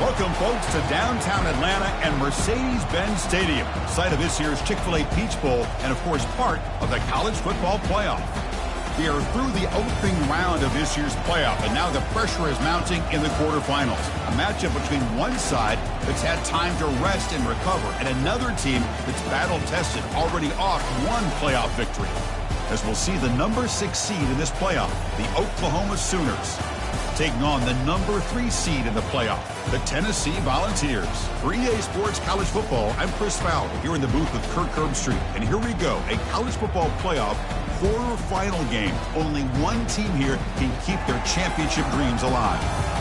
Welcome, folks, to downtown Atlanta and Mercedes-Benz Stadium, site of this year's Chick-fil-A Peach Bowl and, of course, part of the college football playoff. We are through the opening round of this year's playoff, and now the pressure is mounting in the quarterfinals. A matchup between one side that's had time to rest and recover, and another team that's battle-tested, already off one playoff victory. As we'll see the number 6 seed in this playoff, the Oklahoma Sooners, taking on the number 3 seed in the playoff, the Tennessee Volunteers. For EA Sports College Football, I'm Chris Fowler here in the booth with Kirk Herbstreit. And here we go, a college football playoff quarterfinal game. Only one team here can keep their championship dreams alive.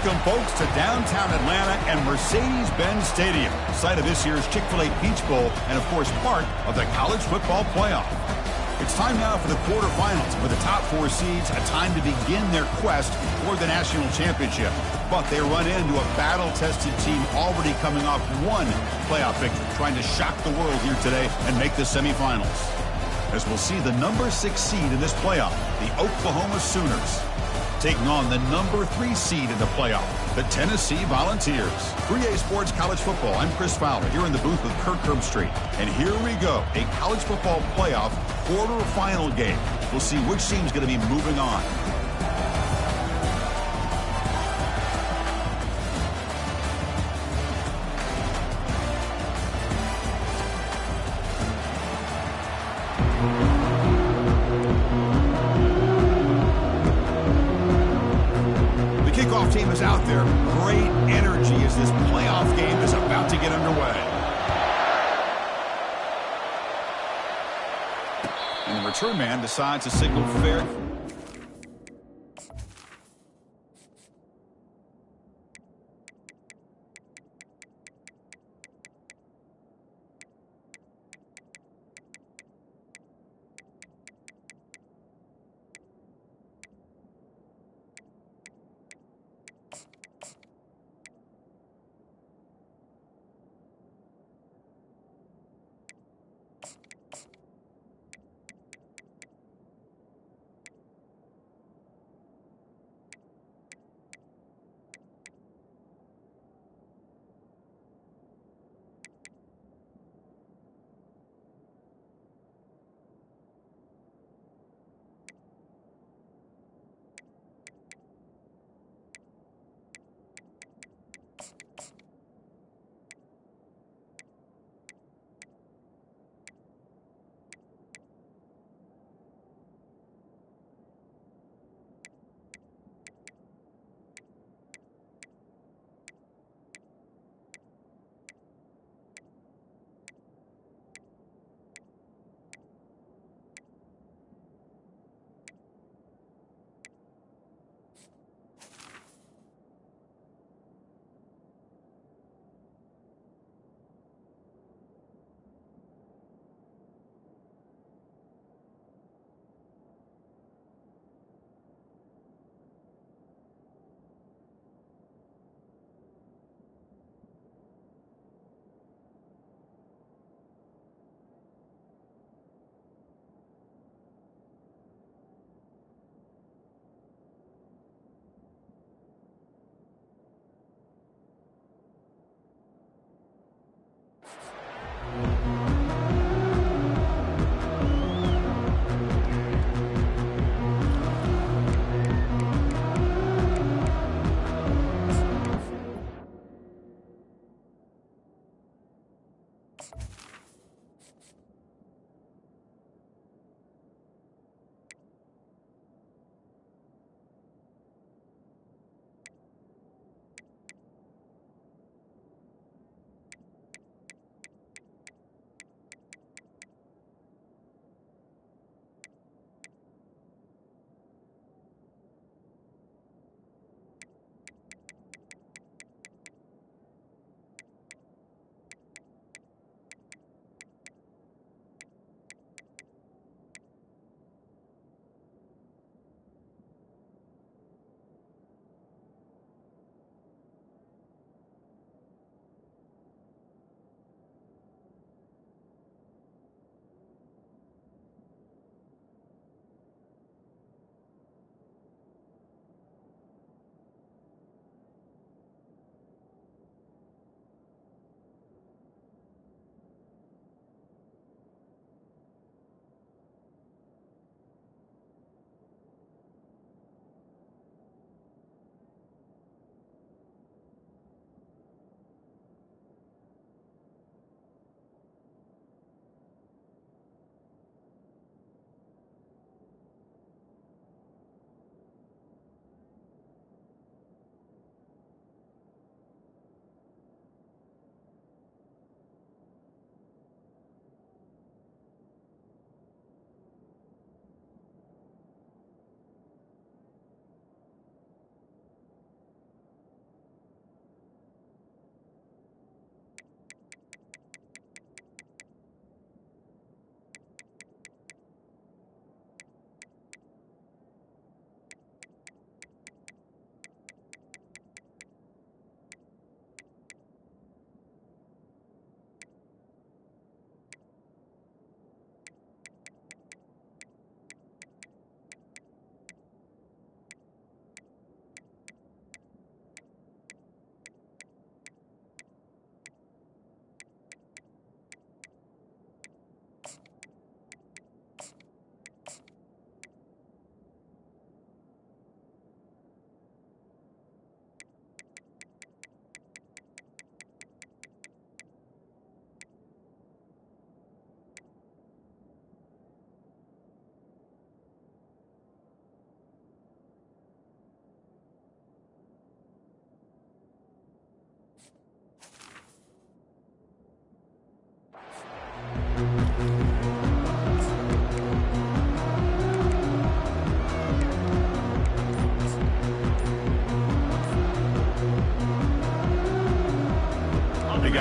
Welcome, folks, to downtown Atlanta and Mercedes-Benz Stadium, site of this year's Chick-fil-A Peach Bowl and, of course, part of the College Football Playoff. It's time now for the quarterfinals, with the top 4 seeds a time to begin their quest toward the national championship. But they run into a battle-tested team already coming off one playoff victory, trying to shock the world here today and make the semifinals. As we'll see the number 6 seed in this playoff, the Oklahoma Sooners, taking on the number 3 seed in the playoff, the Tennessee Volunteers. 3A Sports College Football, I'm Chris Fowler, here in the booth with Kirk Herbstreit. And here we go, a college football playoff quarterfinal game. We'll see which team's going to be moving on. Team is out there. Great energy as this playoff game is about to get underway. And the return man decides to signal fair.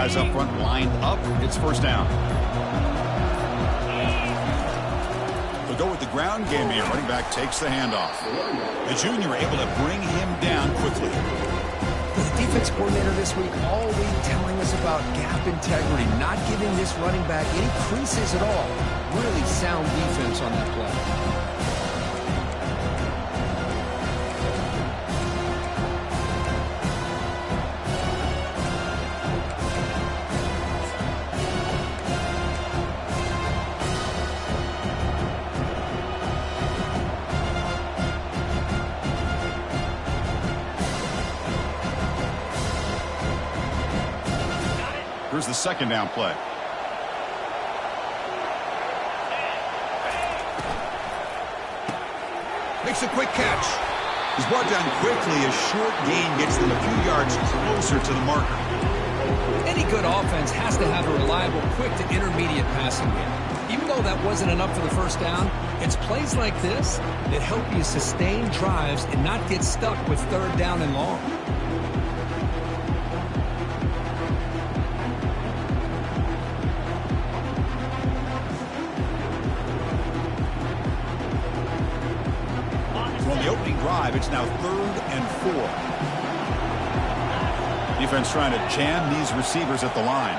guys up front lined up. It's first down. They'll go with the ground game here. Running back takes the handoff. The junior able to bring him down quickly. The defense coordinator this week all week telling us about gap integrity, not giving this running back any creases at all. Really sound defense on that play. Here's the second down play. Makes a quick catch. He's brought down quickly. A short gain gets them a few yards closer to the marker. Any good offense has to have a reliable, quick to intermediate passing game. Even though that wasn't enough for the first down, it's plays like this that help you sustain drives and not get stuck with third down and long. On the opening drive, it's now 3rd and 4. Defense trying to jam these receivers at the line.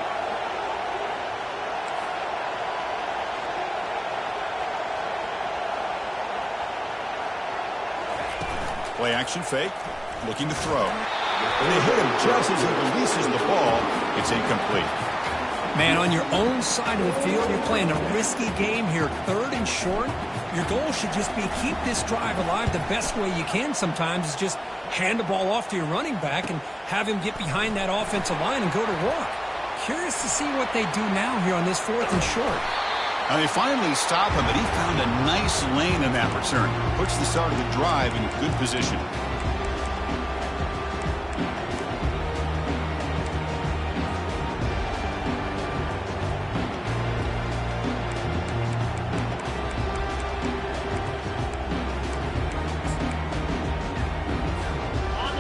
Play action fake, looking to throw. When they hit him just as he releases the ball, it's incomplete. Man, on your own side of the field, you're playing a risky game here, 3rd and short. Your goal should just be keep this drive alive the best way you can sometimes is just hand the ball off to your running back and have him get behind that offensive line and go to work. Curious to see what they do now here on this 4th and short. Now they finally stop him, but he found a nice lane in that return. Puts the start of the drive in good position.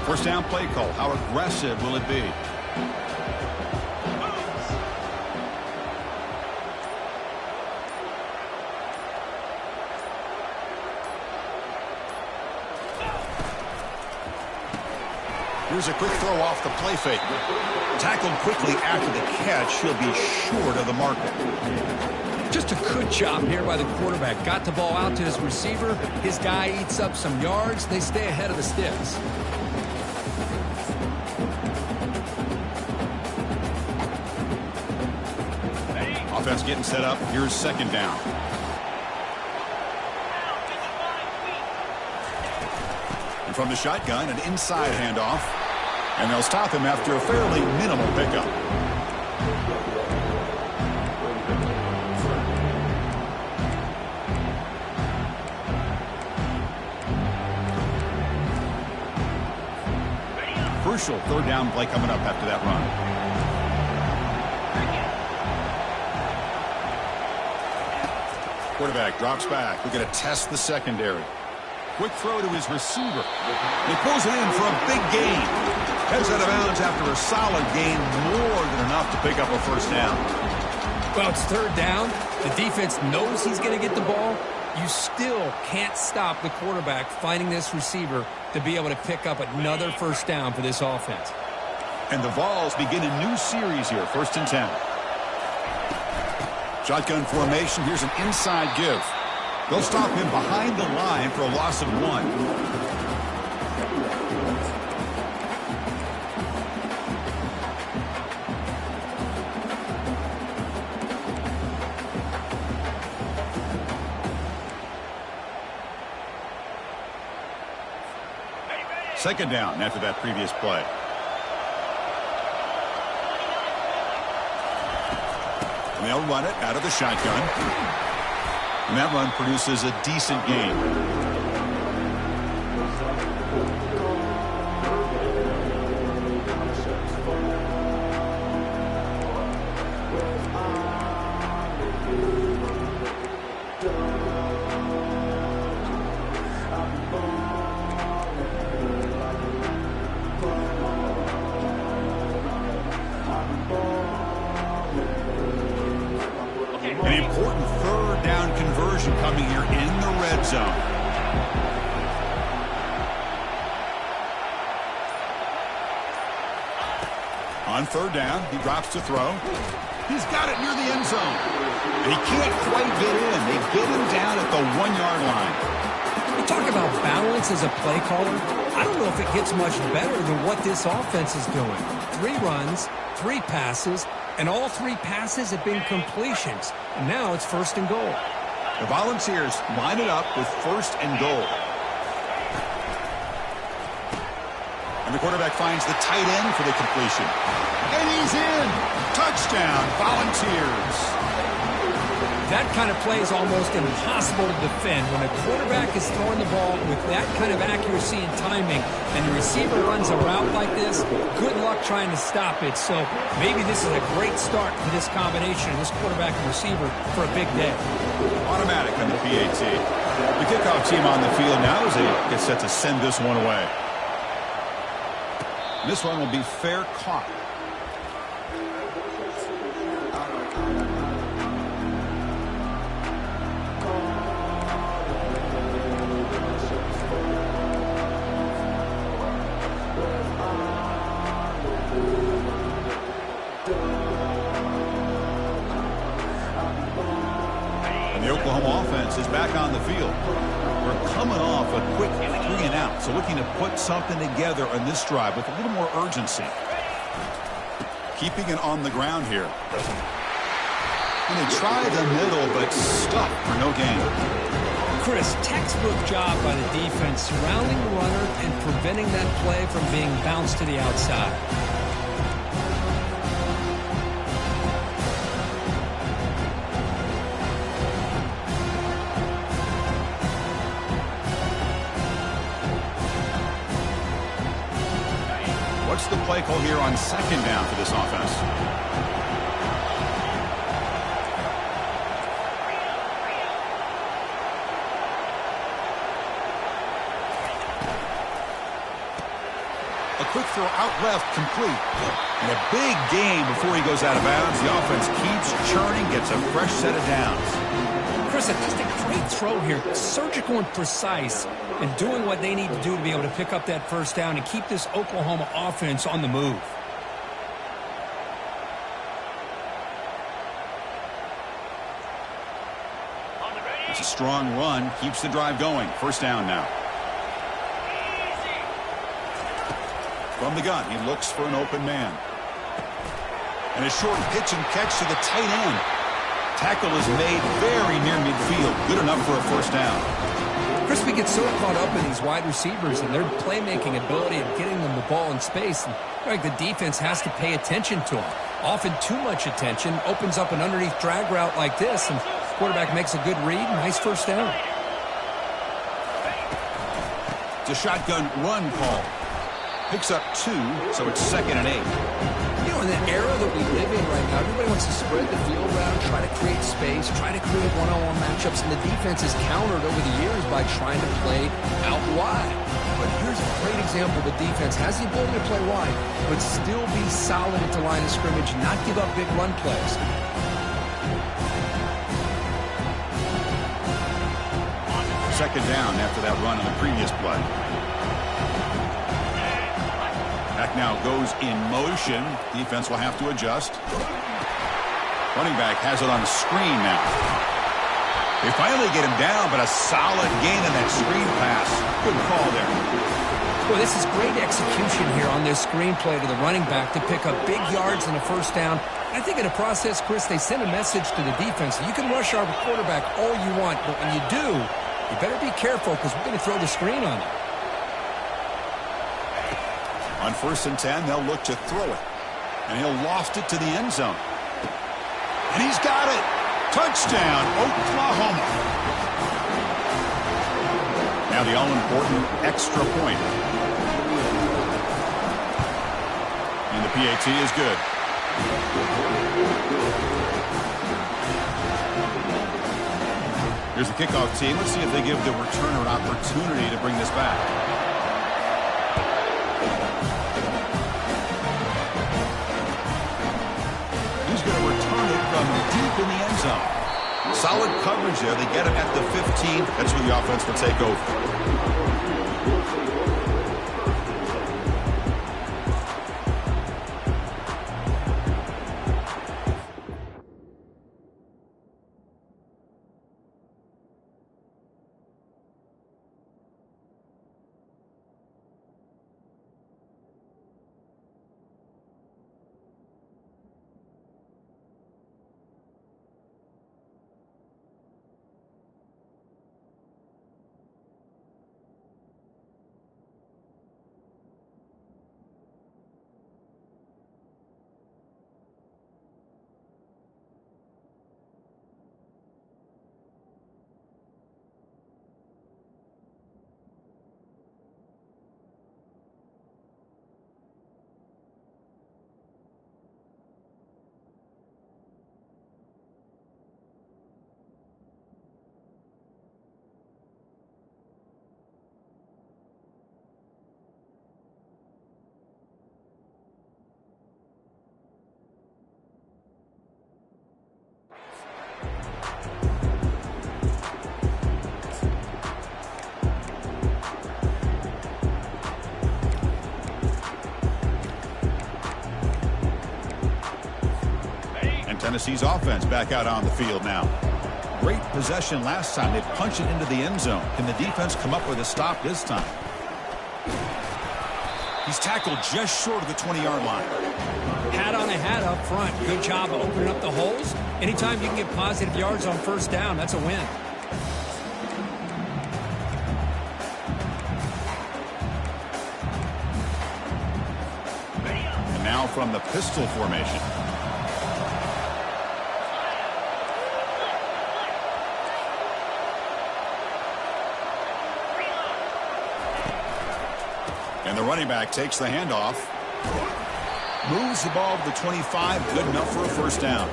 First down play call. How aggressive will it be? Here's a quick throw off the play fake. Tackled quickly after the catch. He'll be short of the marker. Just a good job here by the quarterback. Got the ball out to his receiver. His guy eats up some yards. They stay ahead of the sticks. Offense getting set up. Here's second down. And from the shotgun, an inside handoff. And they'll stop him after a fairly minimal pickup. Crucial 3rd down play coming up after that run. Quarterback drops back. We're going to test the secondary. Quick throw to his receiver. He pulls it in for a big gain. Heads out of bounds after a solid gain, more than enough to pick up a first down. Well, it's 3rd down. The defense knows he's going to get the ball. You still can't stop the quarterback finding this receiver to be able to pick up another first down for this offense. And the Vols begin a new series here, 1st and 10. Shotgun formation. Here's an inside give. They'll stop him behind the line for a loss of 1. Second down after that previous play. And they'll run it out of the shotgun. And that run produces a decent gain. important third down conversion coming here in the red zone. On third down, he drops to throw. He's got it near the end zone. And he can't quite get in. They get him down at the 1-yard line. You talk about balance as a play caller. I don't know if it gets much better than what this offense is doing. 3 runs, 3 passes, and all 3 passes have been completions. And now it's 1st and goal. The Volunteers line it up with 1st and goal. And the quarterback finds the tight end for the completion. And he's in. Touchdown, Volunteers. That kind of play is almost impossible to defend. When a quarterback is throwing the ball with that kind of accuracy and timing, and the receiver runs a route like this, good luck trying to stop it. So maybe this is a great start for this combination, this quarterback and receiver, for a big day. Automatic on the PAT. The kickoff team on the field now as they get set to send this one away. This one will be fair caught. And the Oklahoma offense is back on the field. We're coming off a quick 3-and-out, so looking to put something together on this drive with a little more urgency. Keeping it on the ground here. And they try the middle, but stuck for no gain. Chris, textbook job by the defense surrounding the runner and preventing that play from being bounced to the outside. What's the play call here on 2nd down for this offense? A quick throw out left, complete. And a big gain before he goes out of bounds. The offense keeps churning, gets a fresh set of downs. Chris, just a great throw here. Surgical and precise, and doing what they need to do to be able to pick up that 1st down and keep this Oklahoma offense on the move. It's a strong run, keeps the drive going. 1st down now. From the gun, he looks for an open man. And a short pitch and catch to the tight end. Tackle is made very near midfield. Good enough for a 1st down. Chris, we get so caught up in these wide receivers and their playmaking ability and getting them the ball in space. And like the defense has to pay attention to them. Often too much attention. Opens up an underneath drag route like this, and the quarterback makes a good read. Nice 1st down. It's a shotgun run call. Picks up 2, so it's 2nd and 8. You know, in the era that we live in right now, everybody wants to spread the field around, try to create space, try to create one-on-one matchups, and the defense has countered over the years by trying to play out wide. But here's a great example. The defense has the ability to play wide, but still be solid at the line of scrimmage, not give up big run plays. Second down after that run on the previous play. Back now goes in motion. Defense will have to adjust. Running back has it on the screen now. They finally get him down, but a solid gain in that screen pass. Good call there. Well, this is great execution here on this screen play to the running back to pick up big yards and a 1st down. I think in the process, Chris, they send a message to the defense. You can rush our quarterback all you want, but when you do, you better be careful because we're going to throw the screen on you. On 1st and 10, they'll look to throw it. And he'll loft it to the end zone. And he's got it. Touchdown, Oklahoma. Now the all-important extra point. And the PAT is good. Here's the kickoff team. Let's see if they give the returner an opportunity to bring this back. He's going to return it from deep in the end zone. Solid coverage there. They get him at the 15. That's where the offense will take over. Tennessee's offense back out on the field now. Great possession last time. They punched it into the end zone. Can the defense come up with a stop this time? He's tackled just short of the 20-yard line. Hat on a hat up front. Good job of opening up the holes. Anytime you can get positive yards on first down, that's a win. And now from the pistol formation. And the running back takes the handoff. Moves the ball to the 25. Good enough for a first down.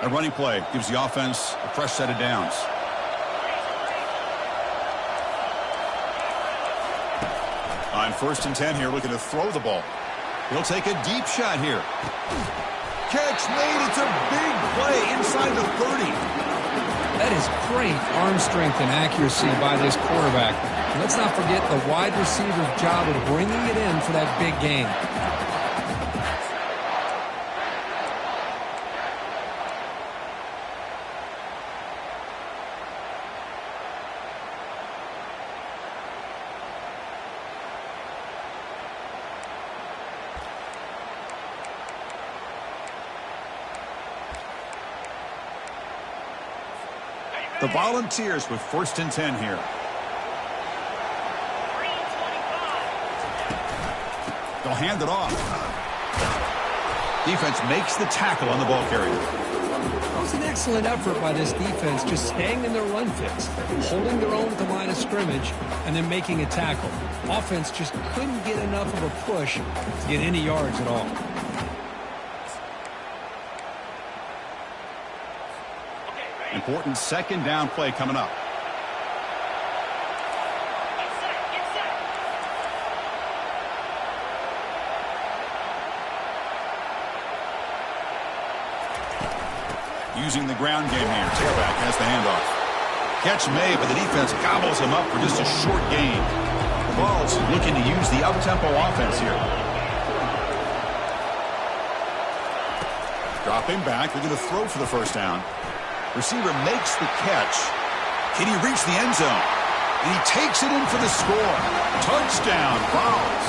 A running play gives the offense a fresh set of downs. On 1st and 10 here, looking to throw the ball. He'll take a deep shot here. Catch made. It's a big play inside the 30. That is great arm strength and accuracy by this quarterback. And let's not forget the wide receiver's job of bringing it in for that big gain. The Volunteers with 1st and 10 here. They'll hand it off. Defense makes the tackle on the ball carrier. It was an excellent effort by this defense, just staying in their run fits, holding their own at the line of scrimmage, and then making a tackle. Offense just couldn't get enough of a push to get any yards at all. Important 2nd down play coming up. Using the ground game here. Tailback has the handoff. Catch made, but the defense gobbles him up for just a short gain. The Vols looking to use the up-tempo offense here. Dropping back. They're going to throw for the first down. Receiver makes the catch. Can he reach the end zone? And he takes it in for the score. Touchdown, Vols.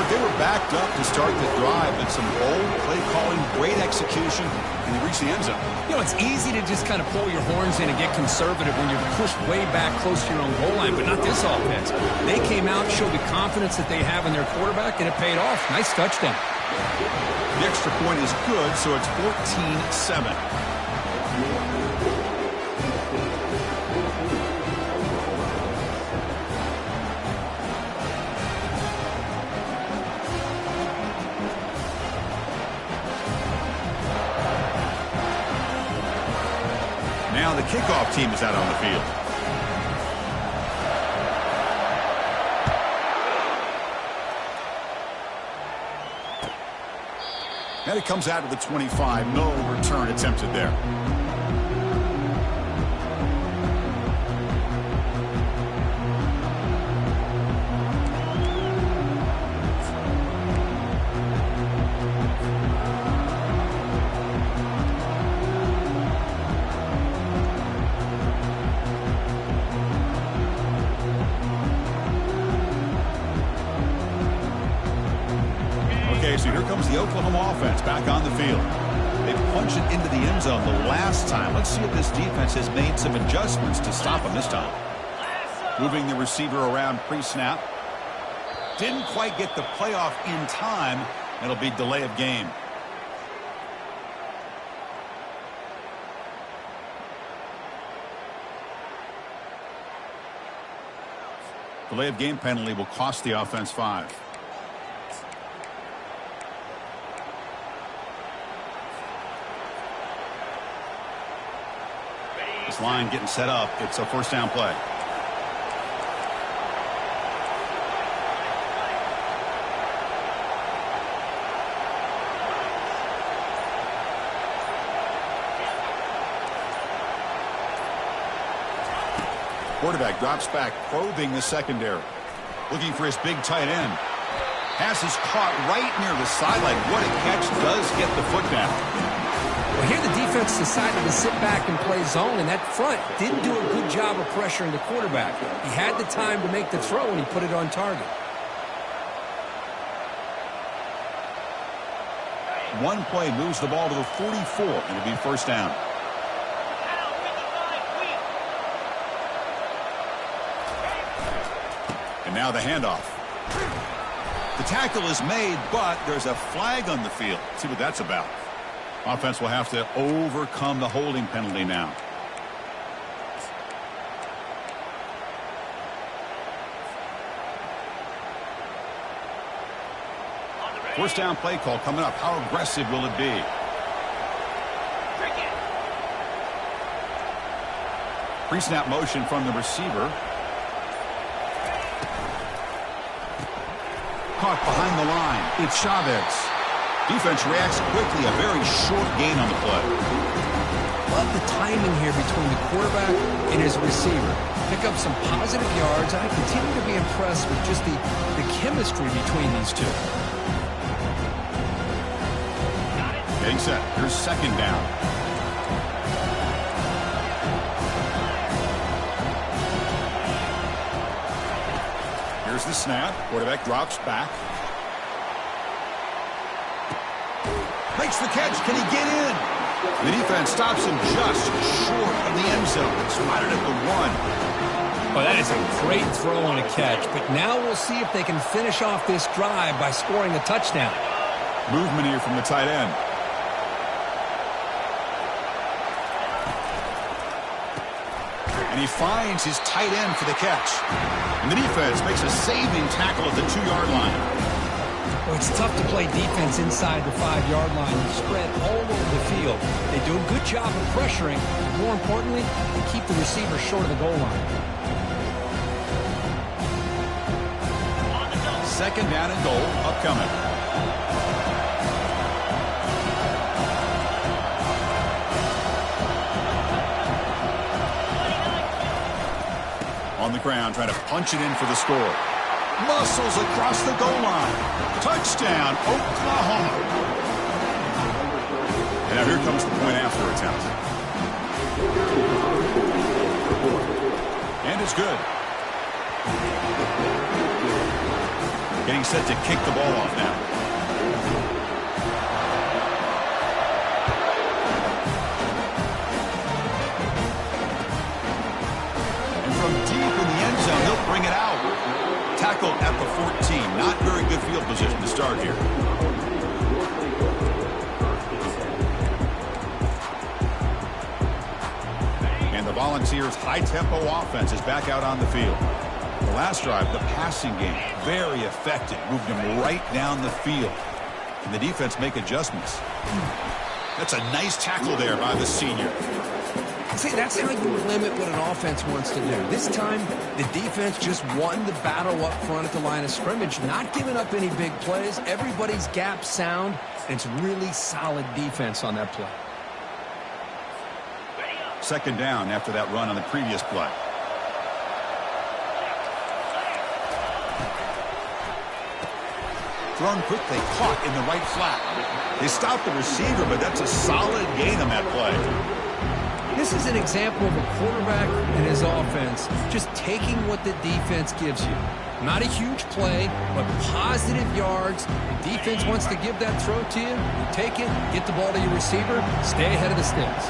They were backed up to start the drive, but some bold play calling, great execution, and they reached the end zone. You know, it's easy to just kind of pull your horns in and get conservative when you're pushed way back close to your own goal line, but not this offense. They came out, showed the confidence that they have in their quarterback, and it paid off. Nice touchdown. The extra point is good, so it's 14-7. team is out on the field. And it comes out of the 25. No return attempted there. Okay, so here comes the Oklahoma offense back on the field. They punch it into the end zone the last time. Let's see if this defense has made some adjustments to stop them this time. Moving the receiver around pre-snap. Didn't quite get the playoff in time. It'll be delay of game. Delay of game penalty will cost the offense 5. This line getting set up. It's a first down play. Quarterback drops back, probing the secondary. Looking for his big tight end. Pass is caught right near the sideline. What a catch. Does get the foot down. Well, here the defense decided to sit back and play zone, and that front didn't do a good job of pressuring the quarterback. He had the time to make the throw, and he put it on target. One play moves the ball to the 44, and it'll be first down. And now the handoff. The tackle is made, but there's a flag on the field. Let's see what that's about. Offense will have to overcome the holding penalty now. First down play call coming up. How aggressive will it be? Pre-snap motion from the receiver. Caught behind the line. It's Chavez. Defense reacts quickly. A very short gain on the play. Love the timing here between the quarterback and his receiver. Pick up some positive yards, and I continue to be impressed with just the chemistry between these two. Getting set. Here's second down. Here's the snap. Quarterback drops back. Makes the catch. Can he get in? The defense stops him just short of the end zone. It's right at the 1. Well, that is a great throw and a catch, but now we'll see if they can finish off this drive by scoring a touchdown. Movement here from the tight end. And he finds his tight end for the catch. And the defense makes a saving tackle at the 2-yard line. Well, it's tough to play defense inside the 5-yard line. You spread all over the field. They do a good job of pressuring. More importantly, they keep the receiver short of the goal line. Second down and goal upcoming. On the ground, trying to punch it in for the score. Muscles across the goal line. Touchdown, Oklahoma. And now here comes the point after attempt. And it's good. Getting set to kick the ball off now. And from deep in the end zone, he'll bring it out. Tackled at the 14. Not very good field position to start here. And the Volunteers' high-tempo offense is back out on the field. The last drive, the passing game, very effective. Moved him right down the field. And the defense make adjustments. That's a nice tackle there by the senior. See, that's how you limit what an offense wants to do. This time, the defense just won the battle up front at the line of scrimmage, not giving up any big plays. Everybody's gap sound, and it's really solid defense on that play. Second down after that run on the previous play. Thrown quickly, caught in the right flat. They stopped the receiver, but that's a solid gain on that play. This is an example of a quarterback and his offense just taking what the defense gives you. Not a huge play, but positive yards. The defense wants to give that throw to you. You take it, get the ball to your receiver, stay ahead of the sticks.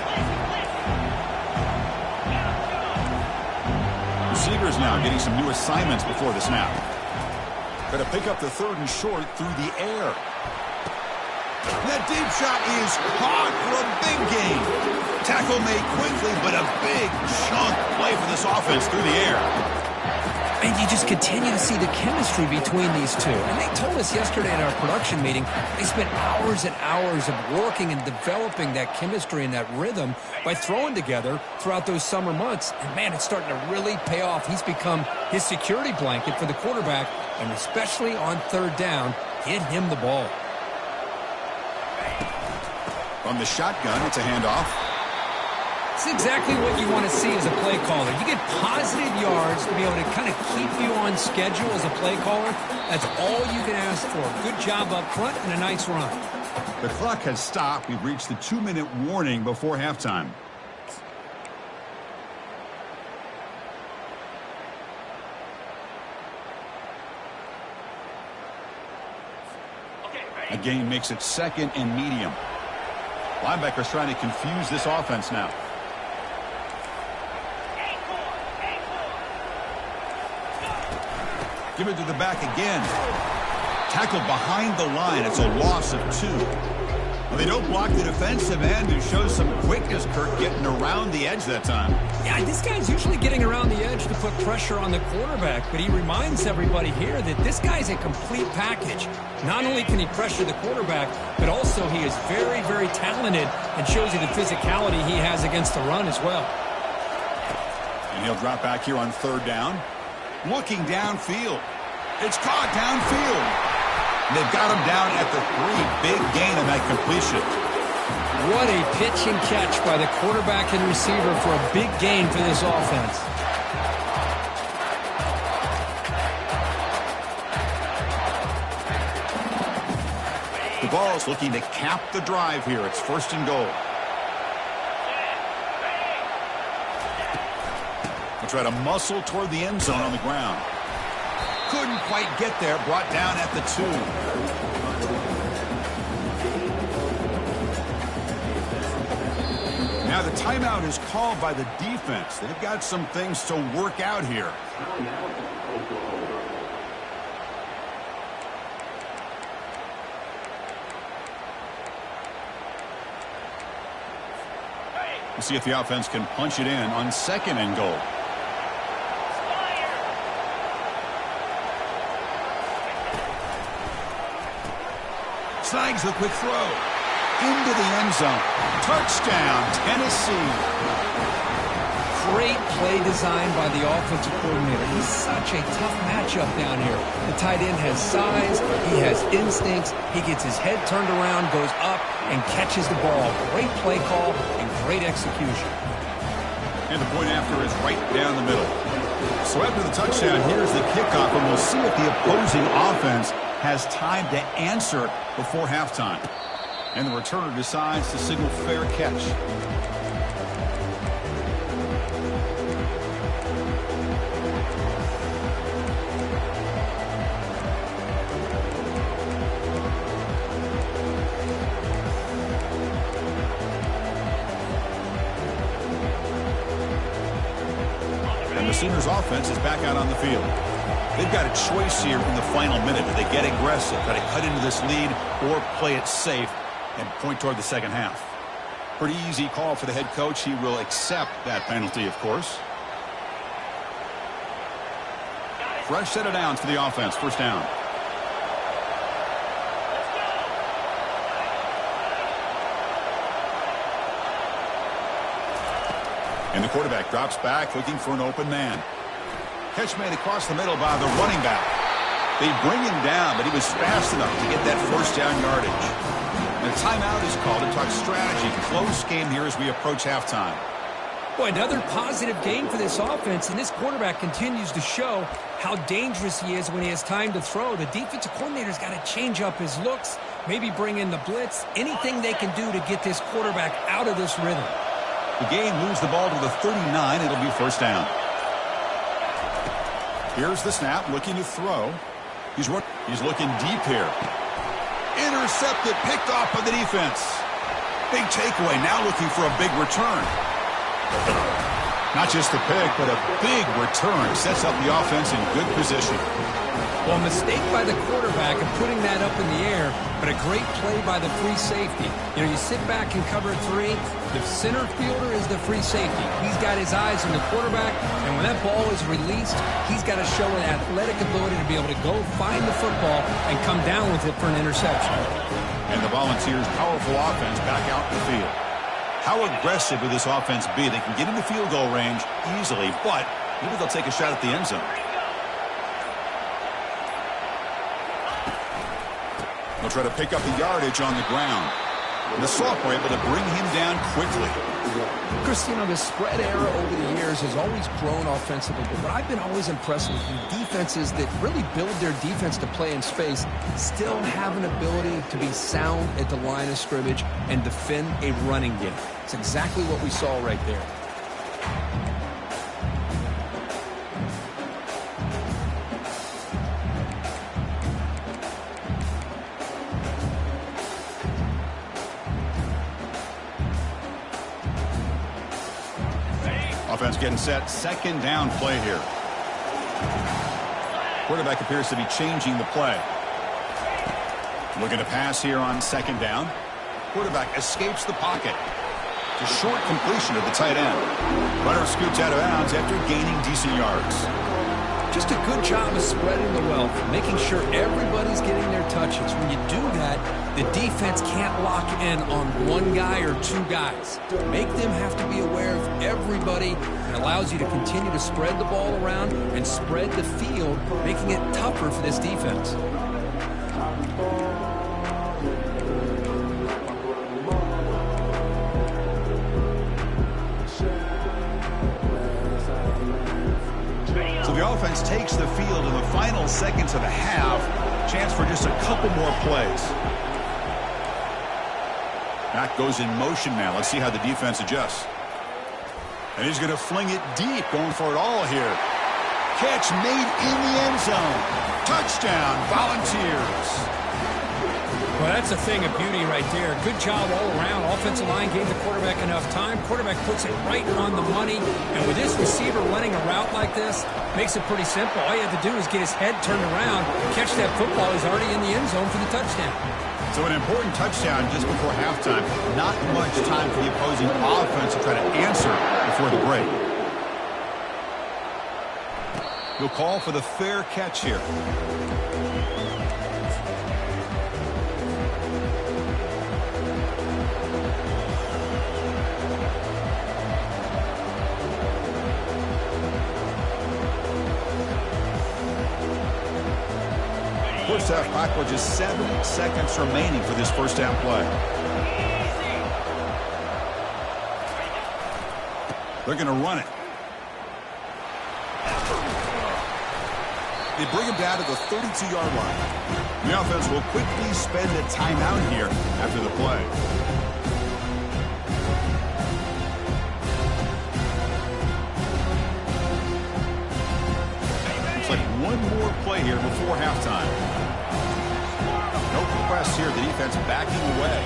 Receivers now getting some new assignments before the snap. Got to pick up the third and short through the air. That deep shot is caught for a big gain. Tackle made quickly, but a big chunk play for this offense through the air. And you just continue to see the chemistry between these two. And they told us yesterday in our production meeting, they spent hours and hours of working and developing that chemistry and that rhythm by throwing together throughout those summer months. And, man, it's starting to really pay off. He's become his security blanket for the quarterback, and especially on third down, get him the ball. From the shotgun, it's a handoff. It's exactly what you want to see as a play caller. You get positive yards to be able to kind of keep you on schedule as a play caller. That's all you can ask for. Good job up front and a nice run. The clock has stopped. We've reached the 2-minute warning before halftime. A gain makes it second and medium. Linebackers trying to confuse this offense now. Give it to the back again. Tackled behind the line. It's a loss of 2. Well, they don't block the defensive end, who shows some quickness, Kirk, getting around the edge that time. Yeah, this guy's usually getting around the edge to put pressure on the quarterback, but he reminds everybody here that this guy's a complete package. Not only can he pressure the quarterback, but also he is very, very talented and shows you the physicality he has against the run as well. And he'll drop back here on third down. Looking downfield. It's caught downfield. They've got him down at the 3. Big gain on that completion. What a pitch and catch by the quarterback and receiver for a big gain for this offense. The Vols looking to cap the drive here. It's first and goal. They'll try to muscle toward the end zone on the ground. Couldn't quite get there. Brought down at the 2. Now the timeout is called by the defense. They've got some things to work out here. We'll see if the offense can punch it in on second and goal. Snags the quick throw. Into the end zone. Touchdown, Tennessee. Great play design by the offensive coordinator. He's such a tough matchup down here. The tight end has size. He has instincts. He gets his head turned around, goes up, and catches the ball. Great play call and great execution. And the point after is right down the middle. So after the touchdown, here's the kickoff, and we'll see if the opposing offense has time to answer before halftime. And the returner decides to signal fair catch. And the Sooners offense is back out on the field. They've got a choice here in the final minute. Do they get aggressive, try to cut into this lead, or play it safe and point toward the second half? Pretty easy call for the head coach. He will accept that penalty, of course. Fresh set of downs for the offense. First down. And the quarterback drops back looking for an open man. Catch made across the middle by the running back. They bring him down, but he was fast enough to get that first down yardage. And a timeout is called to talk strategy. Close game here as we approach halftime. Boy, another positive game for this offense, and this quarterback continues to show how dangerous he is when he has time to throw. The defensive coordinator's got to change up his looks, maybe bring in the blitz, anything they can do to get this quarterback out of this rhythm. The game moves the ball to the 39. It'll be first down. Here's the snap, looking to throw. He's looking deep here. Intercepted, picked off by the defense. Big takeaway, now looking for a big return. Not just a pick, but a big return. Sets up the offense in good position. Well, a mistake by the quarterback of putting that up in the air, but a great play by the free safety. You know, you sit back and cover 3. The center fielder is the free safety. He's got his eyes on the quarterback, and when that ball is released, he's got to show an athletic ability to be able to go find the football and come down with it for an interception. And the Volunteers' powerful offense back out in the field. How aggressive will this offense be? They can get into field goal range easily, but maybe they'll take a shot at the end zone. They'll try to pick up the yardage on the ground. And the sophomore able to bring him down quickly. Chris, you know, the spread era over the years has always grown offensively, but what I've been always impressed with the defenses that really build their defense to play in space still have an ability to be sound at the line of scrimmage and defend a running game. It's exactly what we saw right there. Offense getting set. Second down play here. Quarterback appears to be changing the play. Looking to pass here on second down. Quarterback escapes the pocket. It's a short completion to the tight end. Runner scoots out of bounds after gaining decent yards. Just a good job of spreading the wealth, making sure everybody's getting their touches. When you do that, the defense can't lock in on one guy or 2 guys. Make them have to be aware of everybody, and allows you to continue to spread the ball around and spread the field, making it tougher for this defense. The offense takes the field in the final seconds of the half. Chance for just a couple more plays. Back goes in motion now. Let's see how the defense adjusts. And he's going to fling it deep, going for it all here. Catch made in the end zone. Touchdown, Volunteers. Well, that's a thing of beauty right there. Good job all around. Offensive line gave the quarterback enough time. Quarterback puts it right on the money. And with this receiver running a route like this, makes it pretty simple. All you have to do is get his head turned around, catch that football. He's already in the end zone for the touchdown. So an important touchdown just before halftime. Not much time for the opposing offense to try to answer before the break. He'll call for the fair catch here. First half clock with just 7 seconds remaining for this first down play. They're going to run it. They bring him down to the 32-yard line. The offense will quickly spend a timeout here after the play. Looks like one more play here before halftime. No press here. The defense backing away.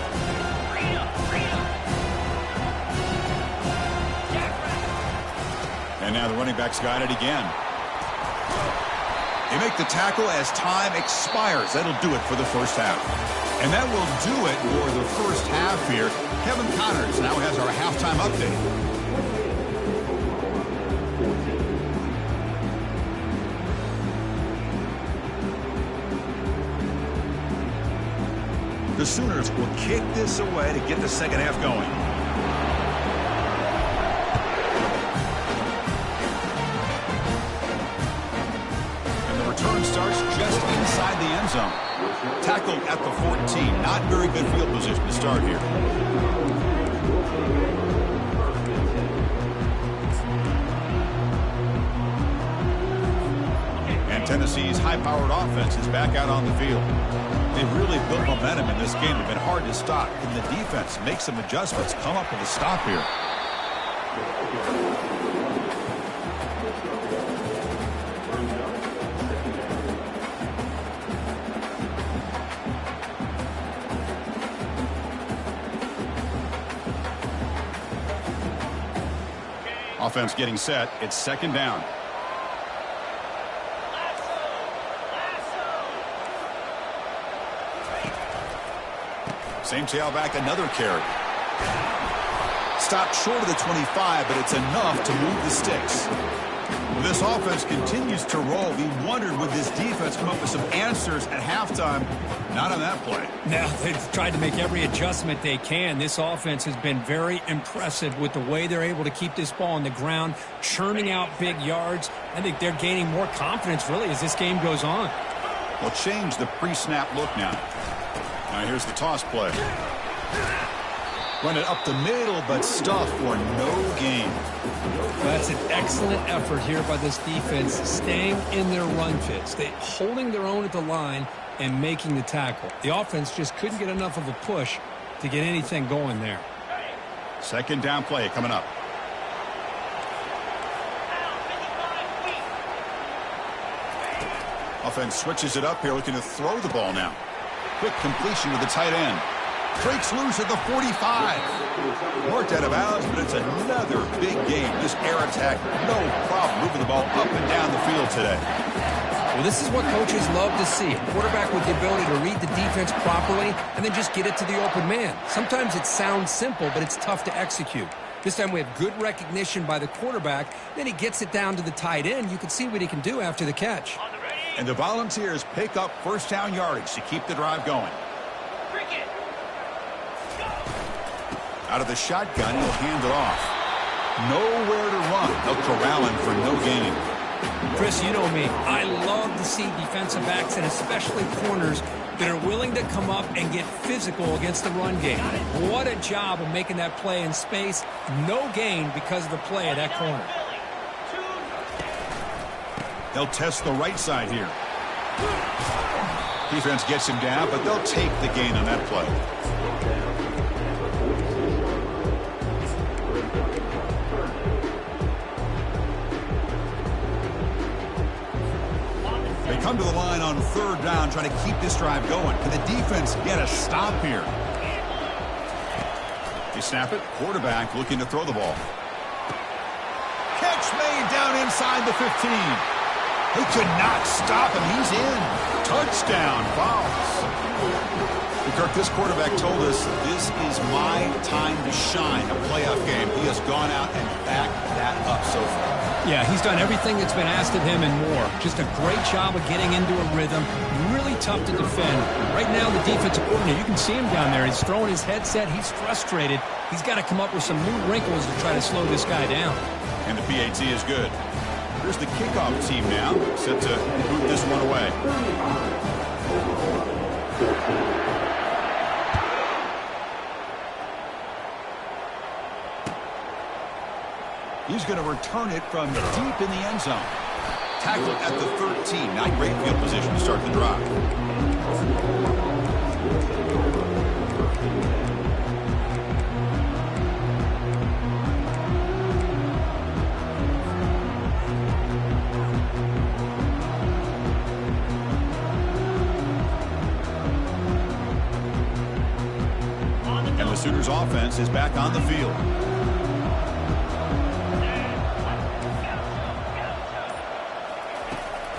And now the running back's got it again. They make the tackle as time expires. That'll do it for the first half. And that will do it for the first half here. Kevin Connors now has our halftime update. The Sooners will kick this away to get the second half going. inside the end zone. Tackled at the 14. Not very good field position to start here. And Tennessee's high-powered offense is back out on the field. They've really built momentum in this game. They've been hard to stop. Can the defense make some adjustments, come up with a stop here? Offense getting set. It's second down. Same tailback, another carry. Stopped short of the 25, but it's enough to move the sticks. This offense continues to roll. We wondered, would this defense come up with some answers at halftime? Not on that play. Now, they've tried to make every adjustment they can. This offense has been very impressive with the way they're able to keep this ball on the ground, churning out big yards. I think they're gaining more confidence, really, as this game goes on. We'll change the pre-snap look now. Now here's the toss play. Run it up the middle, but stuff for no gain. That's an excellent effort here by this defense, staying in their run fits. They holding their own at the line and making the tackle. The offense just couldn't get enough of a push to get anything going there. Second down play coming up. Offense switches it up here, looking to throw the ball now. Quick completion to the tight end. Breaks loose at the 45. Worked out of bounds, but it's another big game. This air attack, no problem moving the ball up and down the field today. Well, this is what coaches love to see. A quarterback with the ability to read the defense properly and then just get it to the open man. Sometimes it sounds simple, but it's tough to execute. This time we have good recognition by the quarterback. Then he gets it down to the tight end. You can see what he can do after the catch. And the Volunteers pick up first down yardage to keep the drive going. Out of the shotgun, he'll hand it off. Nowhere to run. They'll corral him for no gain. Chris, you know me. I love to see defensive backs and especially corners that are willing to come up and get physical against the run game. What a job of making that play in space. No gain because of the play of that corner. They'll test the right side here. Defense gets him down, but they'll take the gain on that play. They come to the line on third down, trying to keep this drive going. Can the defense get a stop here? They snap it. Quarterback looking to throw the ball. Catch made down inside the 15. They could not stop him. He's in. Touchdown, Vols. Kirk, this quarterback told us this is my time to shine, a playoff game. He has gone out and backed that up so far. Yeah, he's done everything that's been asked of him and more. Just a great job of getting into a rhythm. Really tough to defend. Right now, the defensive coordinator, you can see him down there. He's throwing his headset. He's frustrated. He's got to come up with some new wrinkles to try to slow this guy down. And the PAT is good. Here's the kickoff team now, set to boot this one away. He's going to return it from deep in the end zone. Tackled at the 13. Not great field position to start the drive. And the Sooners offense is back on the field.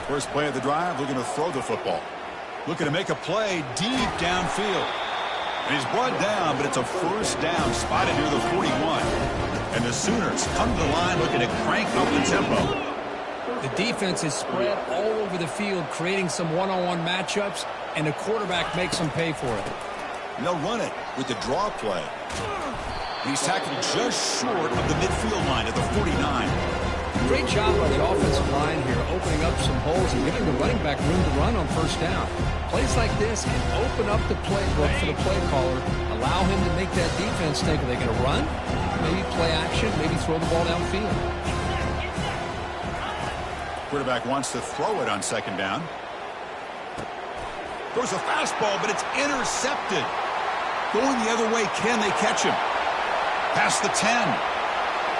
First play of the drive, looking to throw the football. Looking to make a play deep downfield. And he's brought down, but it's a first down spotted near the 41. And the Sooners come to the line looking to crank up the tempo. The defense is spread all over the field, creating some one-on-one matchups, and the quarterback makes them pay for it. And they'll run it with the draw play. And he's tackled just short of the midfield line at the 49. Great job by the offensive line here, opening up some holes and giving the running back room to run on first down. Plays like this can open up the playbook for the play caller, allow him to make that defense think, are they going to run? Maybe play action, maybe throw the ball downfield. Quarterback wants to throw it on second down. Throws a fastball, but it's intercepted. Going the other way, can they catch him? Past the 10.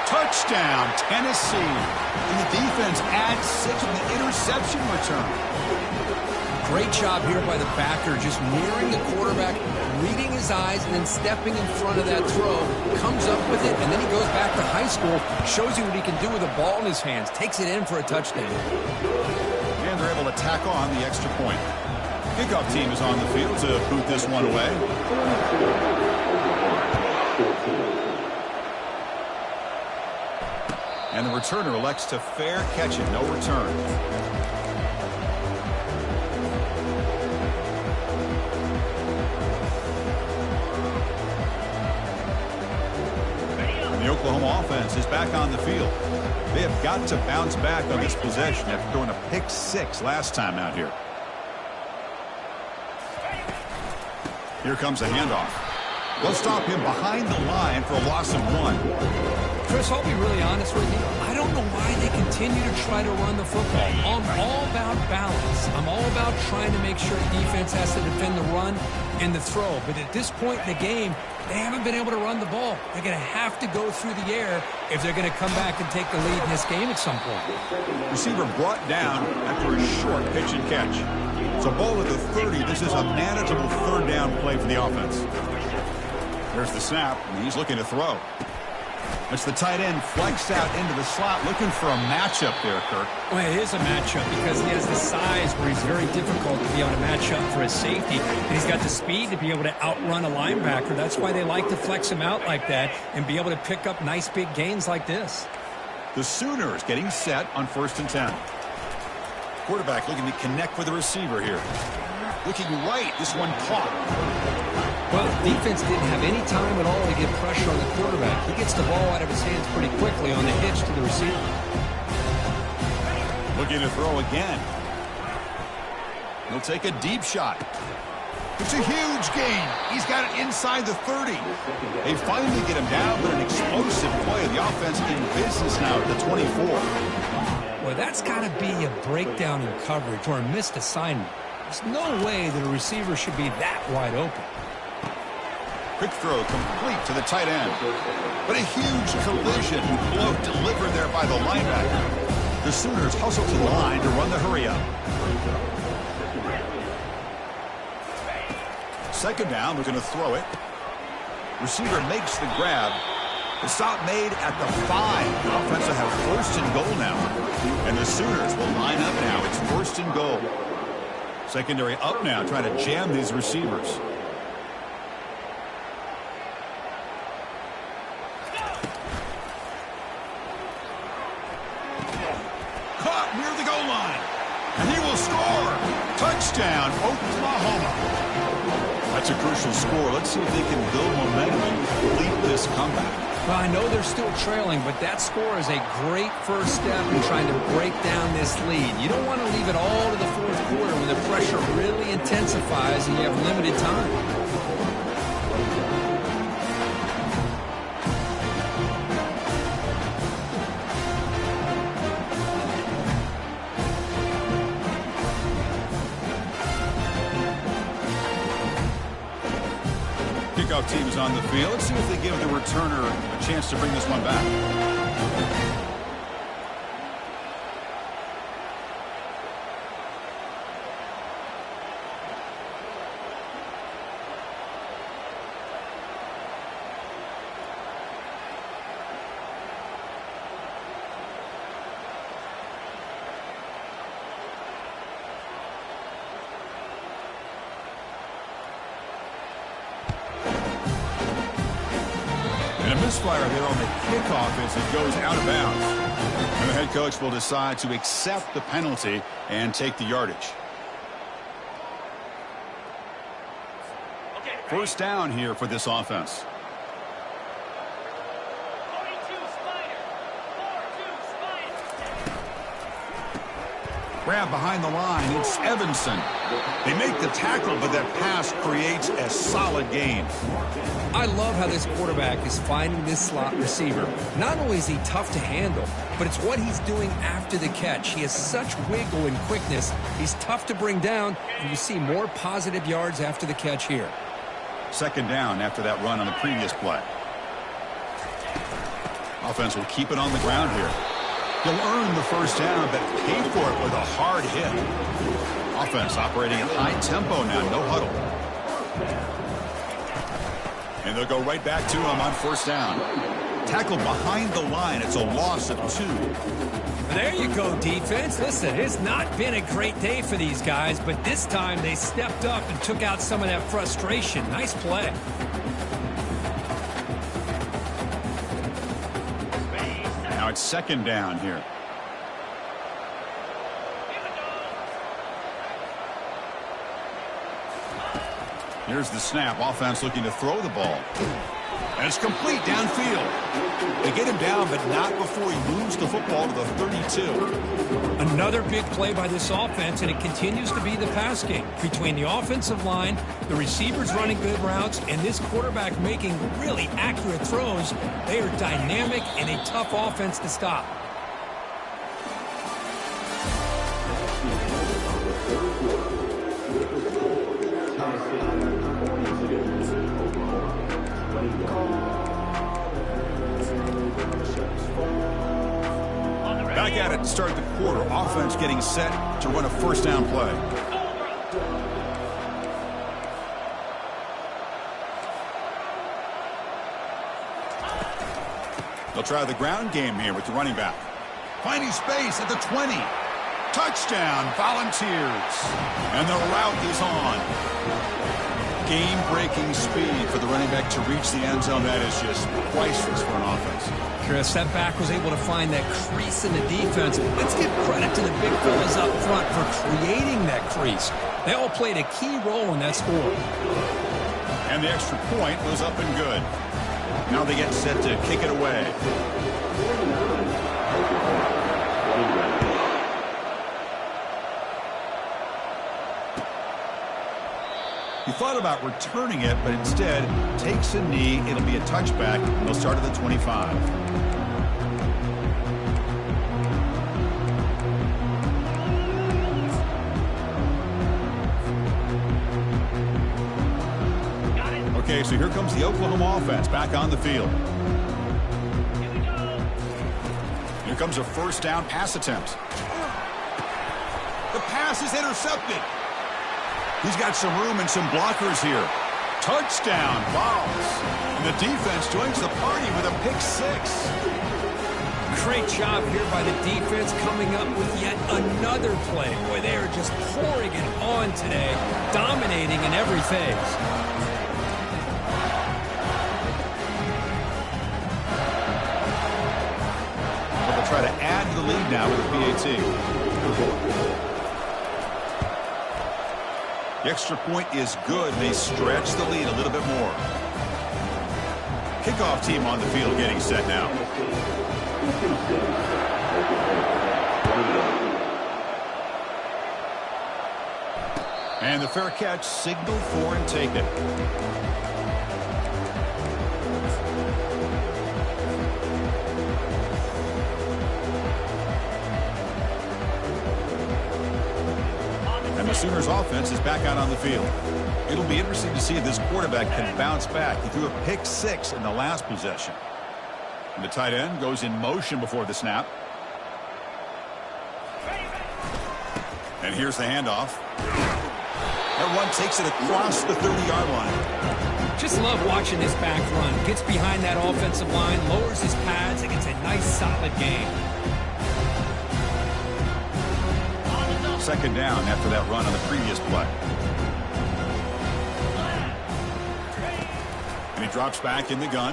Touchdown, Tennessee. And the defense adds 6 with the interception return. Great job here by the backer, just mirroring the quarterback, reading his eyes, and then stepping in front of that throw. Comes up with it, and then he goes back to high school, shows you what he can do with the ball in his hands, takes it in for a touchdown. And they're able to tack on the extra point. Kickoff team is on the field to boot this one away. And the returner elects to fair catch it, no return. And the Oklahoma offense is back on the field. They have got to bounce back on this possession after throwing a pick 6 last time out here. Here comes a handoff. They'll stop him behind the line for a loss of 1. Chris, I'll be really honest with you. I don't know why they continue to try to run the football. I'm all about balance. I'm all about trying to make sure the defense has to defend the run and the throw. But at this point in the game, they haven't been able to run the ball. They're going to have to go through the air if they're going to come back and take the lead in this game at some point. Receiver brought down after a short pitch and catch. So ball at the 30. This is a manageable third down play for the offense. There's the snap, and he's looking to throw. It's the tight end flex out into the slot, looking for a matchup there, Kirk. Well, it is a matchup because he has the size where he's very difficult to be able to match up for his safety. And he's got the speed to be able to outrun a linebacker. That's why they like to flex him out like that and be able to pick up nice big gains like this. The Sooners getting set on 1st and 10. Quarterback looking to connect with the receiver here. Looking right, this one caught. Well, defense didn't have any time at all to get pressure on the quarterback. He gets the ball out of his hands pretty quickly on the hitch to the receiver. Looking to throw again. He'll take a deep shot. It's a huge gain. He's got it inside the 30. They finally get him down, but an explosive play. The offense in business now at the 24. Well, that's got to be a breakdown in coverage or a missed assignment. There's no way that a receiver should be that wide open. Quick throw complete to the tight end. But a huge collision blow delivered there by the linebacker. The Sooners hustle to the line to run the hurry up. Second down, we're going to throw it. Receiver makes the grab. The stop made at the 5. The offense will have 1st and goal now. And the Sooners will line up now. It's 1st and goal. Secondary up now, trying to jam these receivers. Caught near the goal line. And he will score. Touchdown, Oklahoma. That's a crucial score. Let's see if they can build momentum and complete this comeback. Well, I know they're still trailing, but that score is a great first step in trying to break down this lead. You don't want to leave it all to the 4th quarter when the pressure really intensifies and you have limited time. Kickoff team is on the field. Let's see if they give the returner a chance to bring this one back. Misfire there on the kickoff as it goes out of bounds. And the head coach will decide to accept the penalty and take the yardage. First down here for this offense. Grab behind the line. It's Evanson. They make the tackle, but that pass creates a solid gain. I love how this quarterback is finding this slot receiver. Not only is he tough to handle, but it's what he's doing after the catch. He has such wiggle and quickness. He's tough to bring down, and you see more positive yards after the catch here. Second down after that run on the previous play. Offense will keep it on the ground here. He'll earn the first down, but pay for it with a hard hit. Offense operating at high tempo now, no huddle. And they'll go right back to him on first down. Tackled behind the line. It's a loss of 2. There you go, defense. Listen, it's not been a great day for these guys, but this time they stepped up and took out some of that frustration. Nice play. Now it's second down here. Here's the snap. Offense looking to throw the ball. And it's complete downfield. They get him down, but not before he moves the football to the 32. Another big play by this offense, and it continues to be the pass game. Between the offensive line, the receivers running good routes, and this quarterback making really accurate throws, they are dynamic and a tough offense to stop. Back at it to start the quarter. Offense getting set to run a first down play. They'll try the ground game here with the running back. Finding space at the 20. Touchdown, Volunteers. And the route is on. Game-breaking speed for the running back to reach the end zone. That is just priceless for an offense. Chris, that back was able to find that crease in the defense. Let's give credit to the big fellas up front for creating that crease. They all played a key role in that score. And the extra point was up and good. Now they get set to kick it away. He thought about returning it, but instead takes a knee. It'll be a touchback, and they'll start at the 25. Okay, so here comes the Oklahoma offense back on the field. Here comes a first down pass attempt. The pass is intercepted. He's got some room and some blockers here. Touchdown, Vols. And the defense joins the party with a pick 6. Great job here by the defense coming up with yet another play. Boy, they are just pouring it on today, dominating in every phase. They'll try to add to the lead now with a PAT. The extra point is good. They stretch the lead a little bit more. Kickoff team on the field getting set now. And the fair catch signaled for and taken. The Sooners offense is back out on the field. It'll be interesting to see if this quarterback can bounce back. He threw a pick 6 in the last possession. And the tight end goes in motion before the snap. And here's the handoff. That run takes it across the 30-yard line. Just love watching this back run. Gets behind that offensive line, lowers his pads, and gets a nice solid gain. Second down after that run on the previous play. And he drops back in the gun.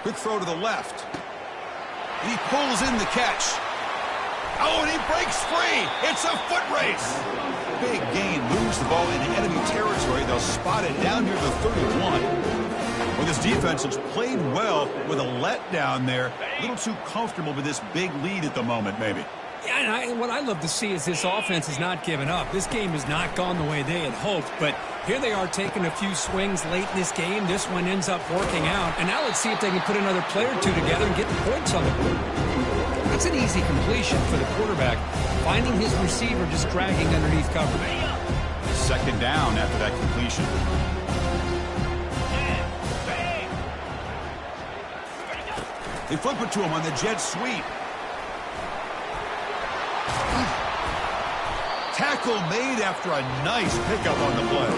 Quick throw to the left. And he pulls in the catch. Oh, and he breaks free. It's a foot race. Big gain, moves the ball into enemy territory. They'll spot it down near the 31. Well, this defense has played well with a letdown there. A little too comfortable with this big lead at the moment, maybe. Yeah, and what I love to see is this offense is not giving up. This game has not gone the way they had hoped, but here they are taking a few swings late in this game. This one ends up working out, and now let's see if they can put another play or two together and get the points on the board. That's an easy completion for the quarterback, finding his receiver just dragging underneath coverage. Second down after that completion. They flip it to him on the jet sweep. Tackle made after a nice pickup on the play.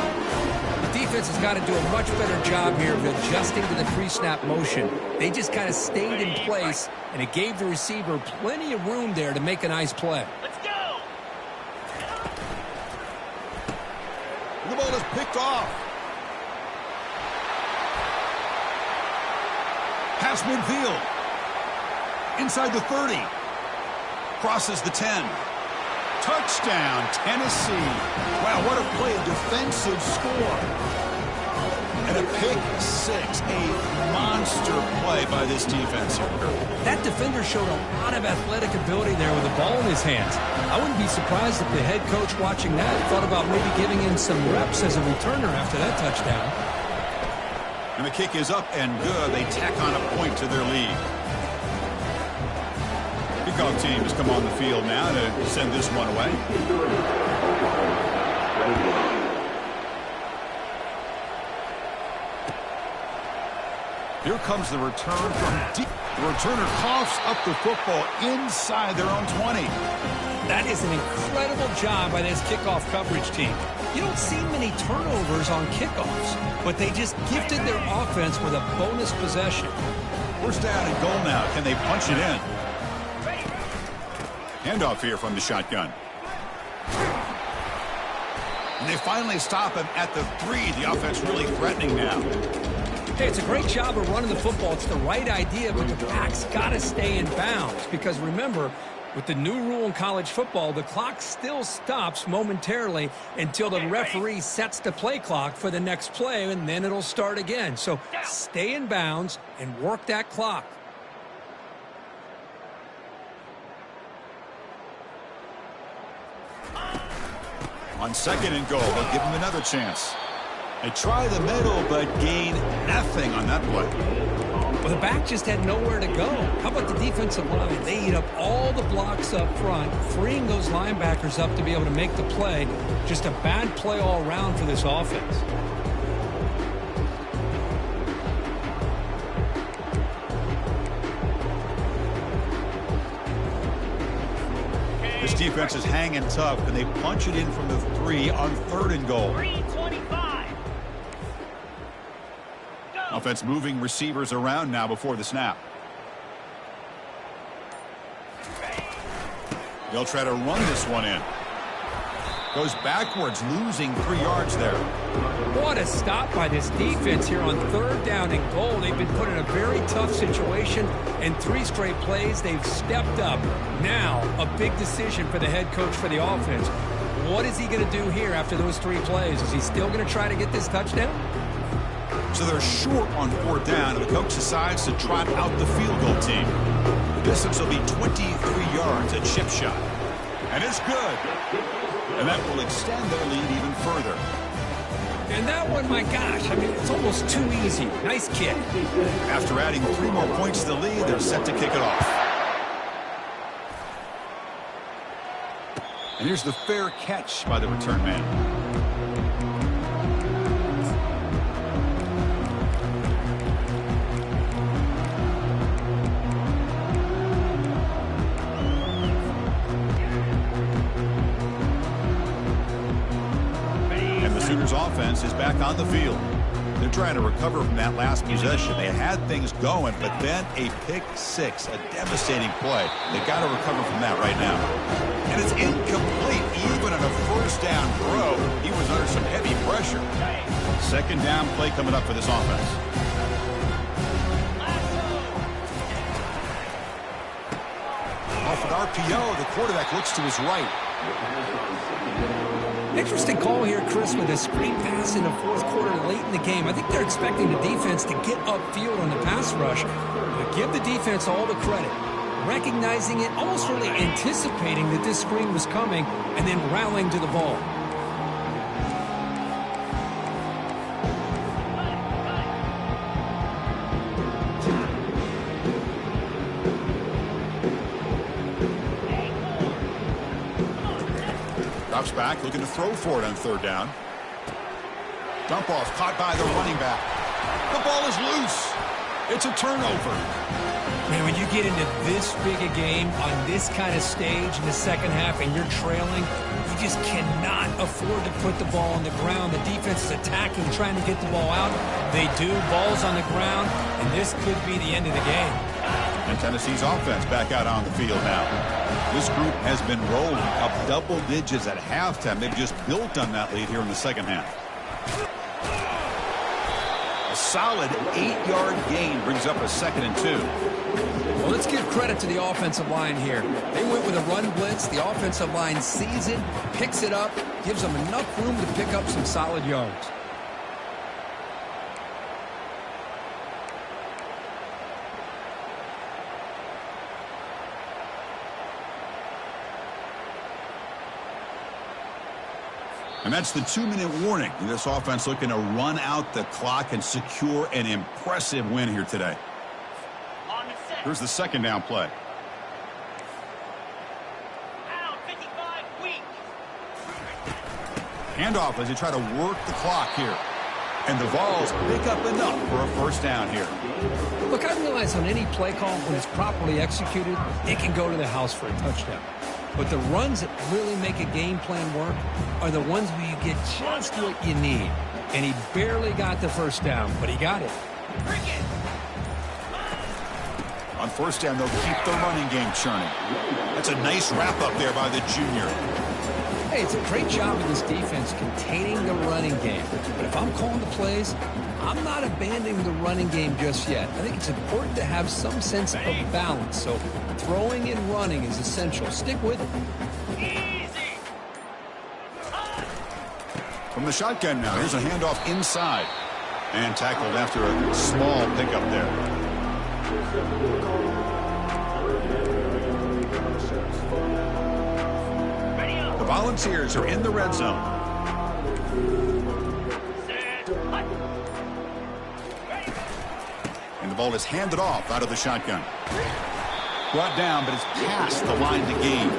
The defense has got to do a much better job here of adjusting to the pre-snap motion. They just kind of stayed in place, and it gave the receiver plenty of room there to make a nice play. Let's go! The ball is picked off. Pass midfield. Inside the 30. Crosses the 10. Touchdown, Tennessee. Wow, what a play, a defensive score. And a pick six, a monster play by this defense here. That defender showed a lot of athletic ability there with the ball in his hands. I wouldn't be surprised if the head coach watching that thought about maybe giving him some reps as a returner after that touchdown. And the kick is up and good. They tack on a point to their lead. Kickoff team has come on the field now to send this one away. Here comes the return from deep. The returner coughs up the football inside their own 20. That is an incredible job by this kickoff coverage team. You don't see many turnovers on kickoffs, but they just gifted their offense with a bonus possession. First down and goal now. Can they punch it in? Handoff here from the shotgun. And they finally stop him at the 3. The offense really threatening now. Hey, it's a great job of running the football. It's the right idea, but the back's got to stay in bounds. Because remember, with the new rule in college football, the clock still stops momentarily until the referee sets the play clock for the next play, and then it'll start again. So stay in bounds and work that clock. On second and goal, they'll give him another chance. They try the middle, but gain nothing on that play. Well, the back just had nowhere to go. How about the defensive line? They eat up all the blocks up front, freeing those linebackers up to be able to make the play. Just a bad play all around for this offense. This defense is hanging tough, and they punch it in from the 3 on third and goal. 3:25. Offense moving receivers around now before the snap. They'll try to run this one in. Goes backwards, losing 3 yards there. What a stop by this defense here on third down and goal. They've been put in a very tough situation, and 3 straight plays, they've stepped up. Now, a big decision for the head coach for the offense. What is he going to do here after those 3 plays? Is he still going to try to get this touchdown? So they're short on fourth down, and the coach decides to trot out the field goal team. The distance will be 23 yards, a chip shot. And it's good. And that will extend their lead even further. And that one, my gosh, I mean, it's almost too easy. Nice kick. After adding 3 more points to the lead, they're set to kick it off. And here's the fair catch by the return man. Sooners offense is back on the field. They're trying to recover from that last possession. They had things going, but then a pick 6, a devastating play. They got to recover from that right now. And it's incomplete. Even on a first down throw, he was under some heavy pressure. Second down play coming up for this offense. Off an RPO, the quarterback looks to his right. Interesting call here, Chris, with a screen pass in the fourth quarter late in the game. I think they're expecting the defense to get upfield on the pass rush. Give the defense all the credit. recognizing it, almost really anticipating that this screen was coming, and then rallying to the ball. Drops back, looking to throw for it on third down. Dump off, caught by the running back. The ball is loose. It's a turnover. Man, when you get into this big a game on this kind of stage in the second half and you're trailing, you just cannot afford to put the ball on the ground. The defense is attacking, trying to get the ball out. They do. Ball's on the ground, and this could be the end of the game. And Tennessee's offense back out on the field now. This group has been rolling up double digits at halftime. They've just built on that lead here in the second half. A solid 8-yard gain brings up a 2nd and 2. Well, let's give credit to the offensive line here. They went with a run blitz. The offensive line sees it, picks it up, gives them enough room to pick up some solid yards. And that's the 2-minute warning. This offense looking to run out the clock and secure an impressive win here today. Here's the second down play. Handoff as they try to work the clock here. And the Vols pick up enough for a first down here. Look, I realize on any play call, when it's properly executed, it can go to the house for a touchdown. But the runs that really make a game plan work are the ones where you get just what you need. And he barely got the first down, but he got it. On first down, they'll keep the running game churning. That's a nice wrap-up there by the junior. Hey, it's a great job of this defense containing the running game. But if I'm calling the plays, I'm not abandoning the running game just yet. I think it's important to have some sense of balance. So throwing and running is essential. Stick with it. From the shotgun now, here's a handoff inside. And tackled after a small pickup there. The Volunteers are in the red zone. And the ball is handed off out of the shotgun. Brought down, but it's past the line to gain.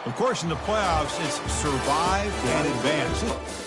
Of course, in the playoffs, it's survive and advance.